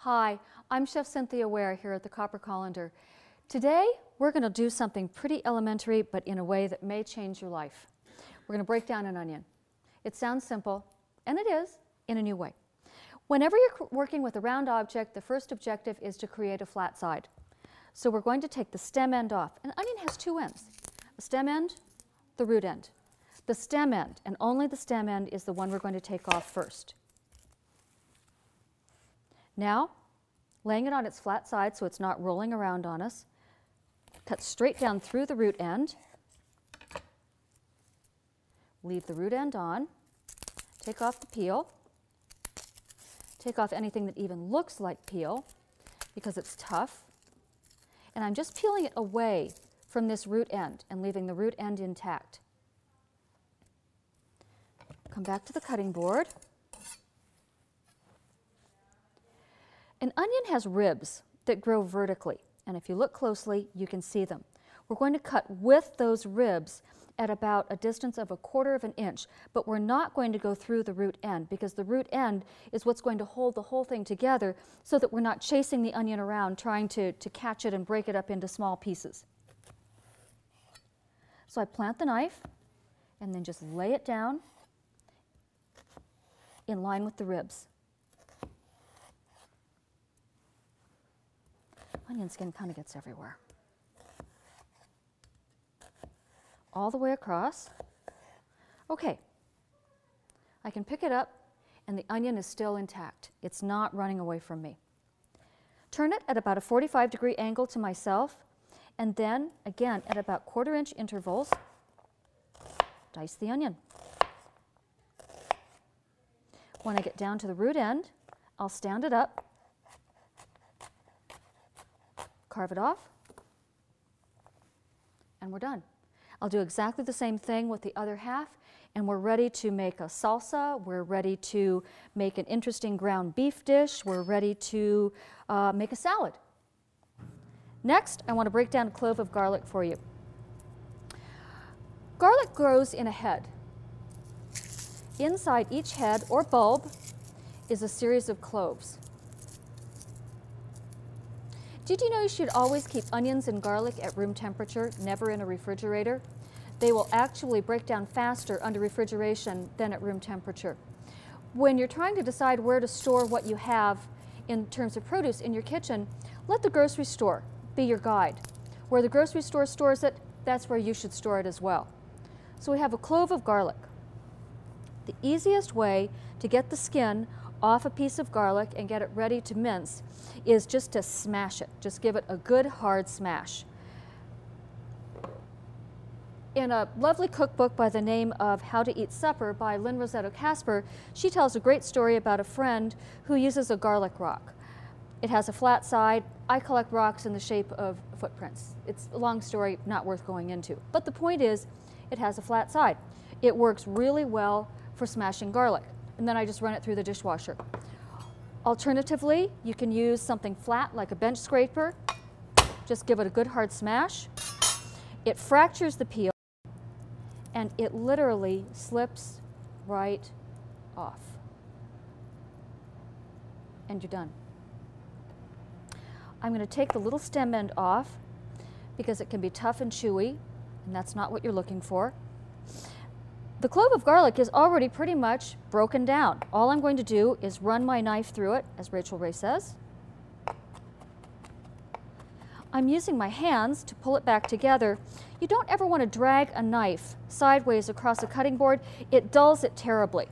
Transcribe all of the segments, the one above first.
Hi, I'm Chef Cynthia Ware here at the Copper Colander. Today, we're going to do something pretty elementary, but in a way that may change your life. We're going to break down an onion. It sounds simple, and it is, in a new way. Whenever you're working with a round object, the first objective is to create a flat side. So we're going to take the stem end off. An onion has two ends, a stem end, the root end. The stem end, and only the stem end, is the one we're going to take off first. Now, laying it on its flat side so it's not rolling around on us, cut straight down through the root end, leave the root end on, take off the peel, take off anything that even looks like peel because it's tough, and I'm just peeling it away from this root end and leaving the root end intact. Come back to the cutting board. An onion has ribs that grow vertically, and if you look closely, you can see them. We're going to cut with those ribs at about a distance of 1/4 of an inch, but we're not going to go through the root end because the root end is what's going to hold the whole thing together so that we're not chasing the onion around trying to catch it and break it up into small pieces. So I plant the knife and then just lay it down in line with the ribs. Onion skin kind of gets everywhere. All the way across. Okay, I can pick it up and the onion is still intact. It's not running away from me. Turn it at about a 45-degree angle to myself, and then again at about 1/4 inch intervals, dice the onion. When I get down to the root end, I'll stand it up, carve it off, and we're done. I'll do exactly the same thing with the other half, and we're ready to make a salsa, we're ready to make an interesting ground beef dish, we're ready to make a salad. Next, I want to break down a clove of garlic for you. Garlic grows in a head. Inside each head or bulb is a series of cloves. Did you know you should always keep onions and garlic at room temperature, never in a refrigerator? They will actually break down faster under refrigeration than at room temperature. When you're trying to decide where to store what you have in terms of produce in your kitchen, let the grocery store be your guide. Where the grocery store stores it, that's where you should store it as well. So we have a clove of garlic. The easiest way to get the skin off a piece of garlic and get it ready to mince is just to smash it. Just give it a good hard smash. In a lovely cookbook by the name of How to Eat Supper by Lynn Rossetto Casper, she tells a great story about a friend who uses a garlic rock. It has a flat side. I collect rocks in the shape of footprints. It's a long story, not worth going into. But the point is, it has a flat side. It works really well for smashing garlic. And then I just run it through the dishwasher. Alternatively, you can use something flat like a bench scraper. Just give it a good hard smash. It fractures the peel and it literally slips right off. And you're done. I'm going to take the little stem end off because it can be tough and chewy, and that's not what you're looking for. The clove of garlic is already pretty much broken down. All I'm going to do is run my knife through it, as Rachel Ray says. I'm using my hands to pull it back together. You don't ever want to drag a knife sideways across a cutting board. It dulls it terribly.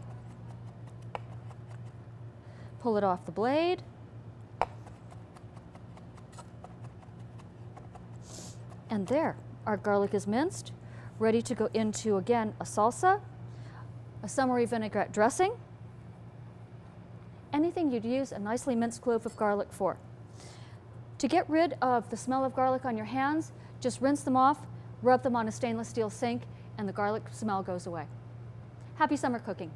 Pull it off the blade. And there, our garlic is minced, ready to go into, again, a salsa, a summery vinaigrette dressing, anything you'd use a nicely minced clove of garlic for. To get rid of the smell of garlic on your hands, just rinse them off, rub them on a stainless steel sink, and the garlic smell goes away. Happy summer cooking.